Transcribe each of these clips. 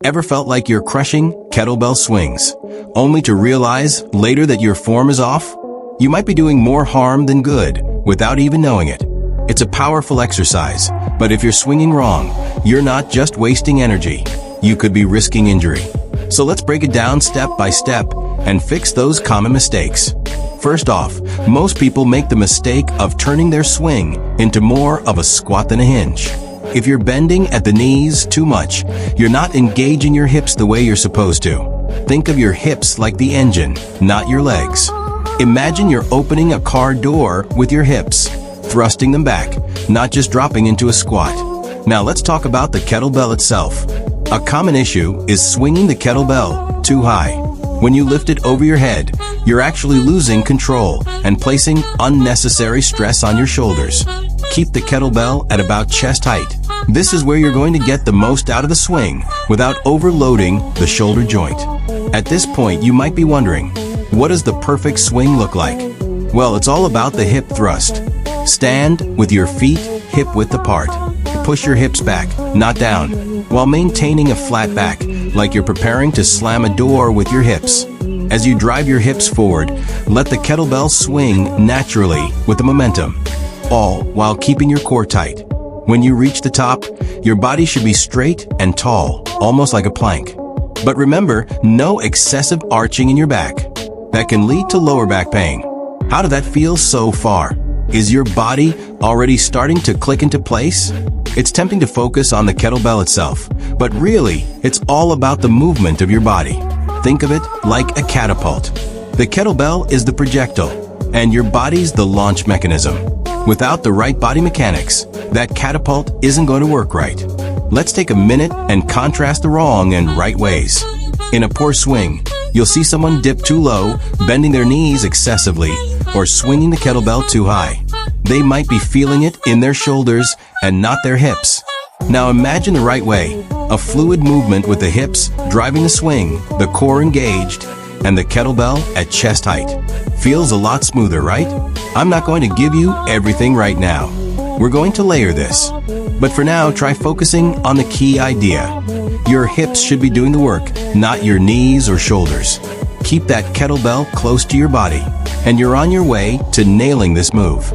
Ever felt like you're crushing kettlebell swings, only to realize later that your form is off? You might be doing more harm than good without even knowing it. It's a powerful exercise, but if you're swinging wrong, you're not just wasting energy. You could be risking injury. So let's break it down step by step and fix those common mistakes. First off, most people make the mistake of turning their swing into more of a squat than a hinge. If you're bending at the knees too much, you're not engaging your hips the way you're supposed to. Think of your hips like the engine, not your legs. Imagine you're opening a car door with your hips, thrusting them back, not just dropping into a squat. Now let's talk about the kettlebell itself. A common issue is swinging the kettlebell too high. When you lift it over your head, you're actually losing control and placing unnecessary stress on your shoulders. Keep the kettlebell at about chest height. This is where you're going to get the most out of the swing without overloading the shoulder joint. At this point, you might be wondering, what does the perfect swing look like? Well, it's all about the hip thrust. Stand with your feet hip-width apart. Push your hips back, not down, while maintaining a flat back, like you're preparing to slam a door with your hips. As you drive your hips forward, let the kettlebell swing naturally with the momentum, all while keeping your core tight. When you reach the top, your body should be straight and tall, almost like a plank. But remember, no excessive arching in your back. That can lead to lower back pain. How did that feel so far? Is your body already starting to click into place? It's tempting to focus on the kettlebell itself, but really, it's all about the movement of your body. Think of it like a catapult. The kettlebell is the projectile, and your body's the launch mechanism. Without the right body mechanics, that catapult isn't going to work right. Let's take a minute and contrast the wrong and right ways. In a poor swing, you'll see someone dip too low, bending their knees excessively, or swinging the kettlebell too high. They might be feeling it in their shoulders and not their hips. Now imagine the right way, a fluid movement with the hips driving the swing, the core engaged, and the kettlebell at chest height. Feels a lot smoother, right? I'm not going to give you everything right now. We're going to layer this. But for now, try focusing on the key idea. Your hips should be doing the work, not your knees or shoulders. Keep that kettlebell close to your body, and you're on your way to nailing this move.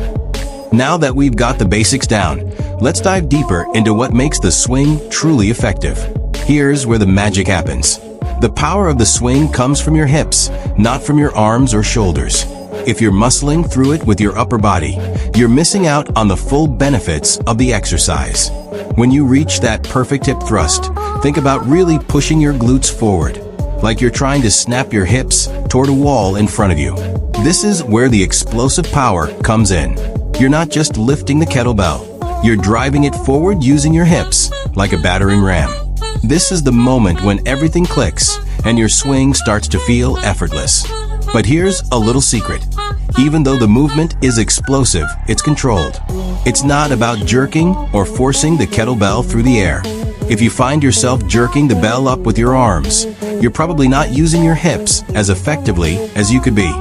Now that we've got the basics down, let's dive deeper into what makes the swing truly effective. Here's where the magic happens. The power of the swing comes from your hips, not from your arms or shoulders. If you're muscling through it with your upper body, you're missing out on the full benefits of the exercise. When you reach that perfect hip thrust, think about really pushing your glutes forward, like you're trying to snap your hips toward a wall in front of you. This is where the explosive power comes in. You're not just lifting the kettlebell, you're driving it forward using your hips, like a battering ram. This is the moment when everything clicks and your swing starts to feel effortless. But here's a little secret. Even though the movement is explosive, it's controlled. It's not about jerking or forcing the kettlebell through the air. If you find yourself jerking the bell up with your arms, you're probably not using your hips as effectively as you could be.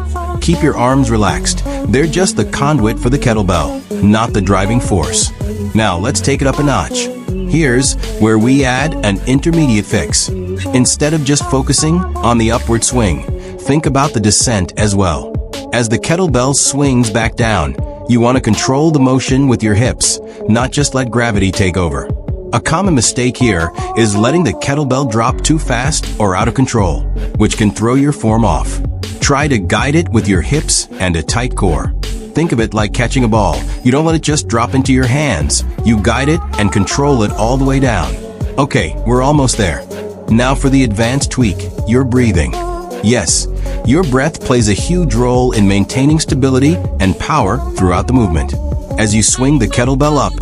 Keep your arms relaxed. They're just the conduit for the kettlebell, not the driving force. Now let's take it up a notch. Here's where we add an intermediate fix. Instead of just focusing on the upward swing, think about the descent as well. As the kettlebell swings back down, you want to control the motion with your hips, not just let gravity take over. A common mistake here is letting the kettlebell drop too fast or out of control, which can throw your form off. Try to guide it with your hips and a tight core. Think of it like catching a ball. You don't let it just drop into your hands. You guide it and control it all the way down. Okay, we're almost there. Now for the advanced tweak, your breathing. Yes, your breath plays a huge role in maintaining stability and power throughout the movement. As you swing the kettlebell up,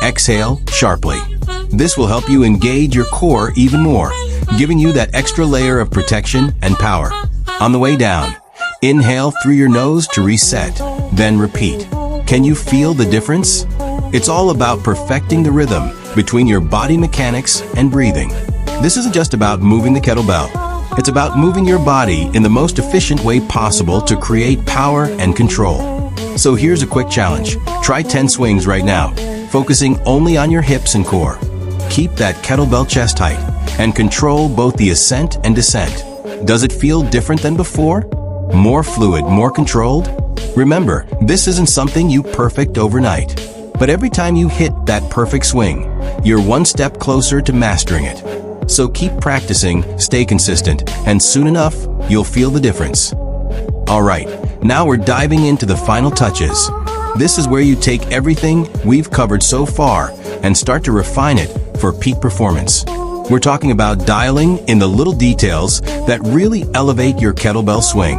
exhale sharply. This will help you engage your core even more, giving you that extra layer of protection and power. On the way down, inhale through your nose to reset, then repeat. Can you feel the difference? It's all about perfecting the rhythm between your body mechanics and breathing. This isn't just about moving the kettlebell. It's about moving your body in the most efficient way possible to create power and control. So here's a quick challenge. Try 10 swings right now, focusing only on your hips and core. Keep that kettlebell chest height, and control both the ascent and descent. Does it feel different than before? More fluid, more controlled? Remember, this isn't something you perfect overnight. But every time you hit that perfect swing, you're one step closer to mastering it. So keep practicing, stay consistent, and soon enough, you'll feel the difference. Alright, now we're diving into the final touches. This is where you take everything we've covered so far and start to refine it for peak performance. We're talking about dialing in the little details that really elevate your kettlebell swing.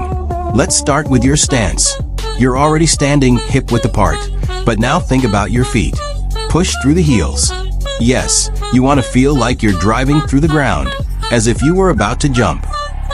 Let's start with your stance. You're already standing hip-width apart, but now think about your feet. Push through the heels. Yes, you want to feel like you're driving through the ground, as if you were about to jump.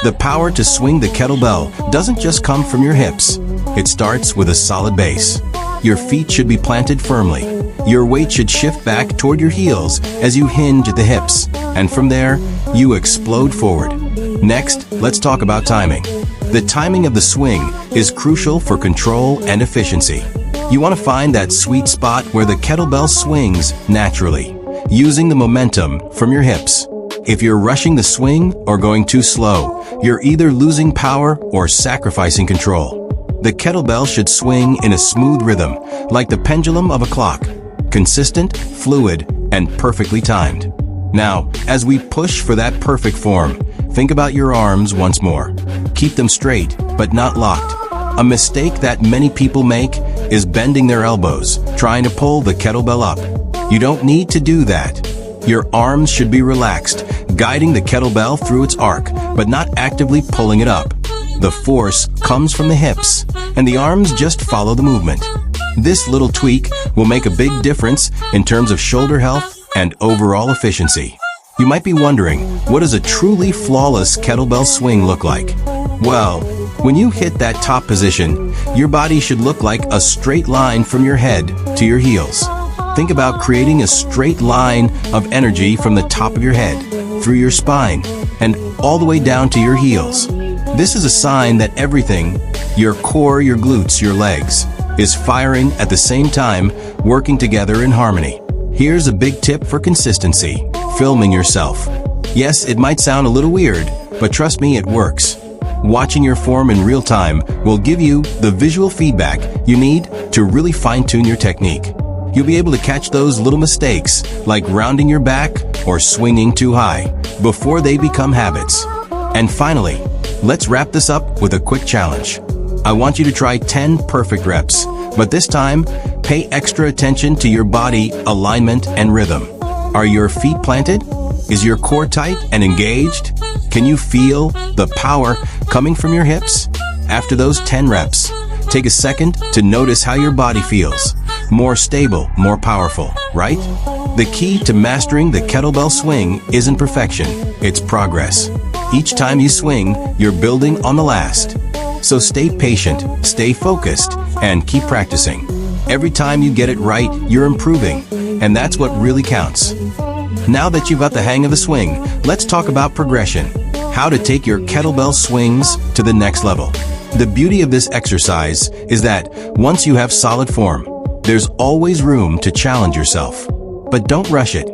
The power to swing the kettlebell doesn't just come from your hips. It starts with a solid base. Your feet should be planted firmly. Your weight should shift back toward your heels as you hinge at the hips, and from there, you explode forward. Next, let's talk about timing. The timing of the swing is crucial for control and efficiency. You want to find that sweet spot where the kettlebell swings naturally, using the momentum from your hips. If you're rushing the swing or going too slow, you're either losing power or sacrificing control. The kettlebell should swing in a smooth rhythm, like the pendulum of a clock. Consistent, fluid, and perfectly timed. Now, as we push for that perfect form, think about your arms once more. Keep them straight, but not locked. A mistake that many people make is bending their elbows, trying to pull the kettlebell up. You don't need to do that. Your arms should be relaxed, guiding the kettlebell through its arc, but not actively pulling it up. The force comes from the hips, and the arms just follow the movement. This little tweak will make a big difference in terms of shoulder health and overall efficiency. You might be wondering, what does a truly flawless kettlebell swing look like? Well, when you hit that top position, your body should look like a straight line from your head to your heels. Think about creating a straight line of energy from the top of your head, through your spine, and all the way down to your heels. This is a sign that everything, your core, your glutes, your legs, is firing at the same time, working together in harmony. Here's a big tip for consistency: filming yourself. Yes, it might sound a little weird, but trust me, it works. Watching your form in real time will give you the visual feedback you need to really fine-tune your technique. You'll be able to catch those little mistakes, like rounding your back or swinging too high, before they become habits. And finally, let's wrap this up with a quick challenge. I want you to try 10 perfect reps, but this time, pay extra attention to your body, alignment, and rhythm. Are your feet planted? Is your core tight and engaged? Can you feel the power coming from your hips? After those 10 reps, take a second to notice how your body feels. More stable, more powerful, right? The key to mastering the kettlebell swing isn't perfection, it's progress. Each time you swing, you're building on the last. So stay patient, stay focused, and keep practicing. Every time you get it right, you're improving, and that's what really counts. Now that you've got the hang of the swing, let's talk about progression. How to take your kettlebell swings to the next level. The beauty of this exercise is that once you have solid form, there's always room to challenge yourself. But don't rush it.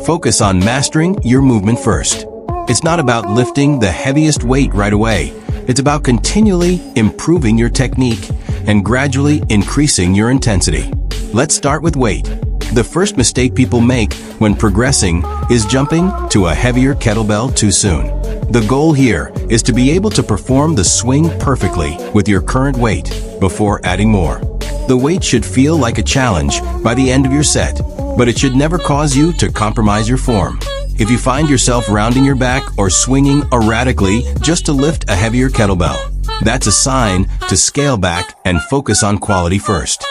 Focus on mastering your movement first. It's not about lifting the heaviest weight right away. It's about continually improving your technique and gradually increasing your intensity. Let's start with weight. The first mistake people make when progressing is jumping to a heavier kettlebell too soon. The goal here is to be able to perform the swing perfectly with your current weight before adding more. The weight should feel like a challenge by the end of your set, but it should never cause you to compromise your form. If you find yourself rounding your back or swinging erratically just to lift a heavier kettlebell, that's a sign to scale back and focus on quality first.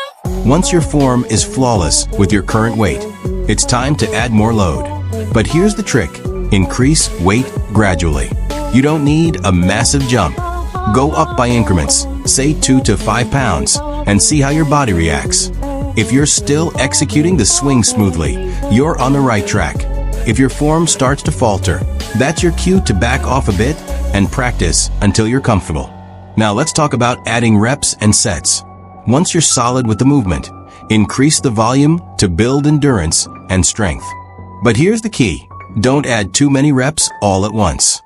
Once your form is flawless with your current weight, it's time to add more load. But here's the trick: increase weight gradually. You don't need a massive jump. Go up by increments, say 2 to 5 pounds, and see how your body reacts. If you're still executing the swing smoothly, you're on the right track. If your form starts to falter, that's your cue to back off a bit and practice until you're comfortable. Now let's talk about adding reps and sets. Once you're solid with the movement, increase the volume to build endurance and strength. But here's the key: Don't add too many reps all at once.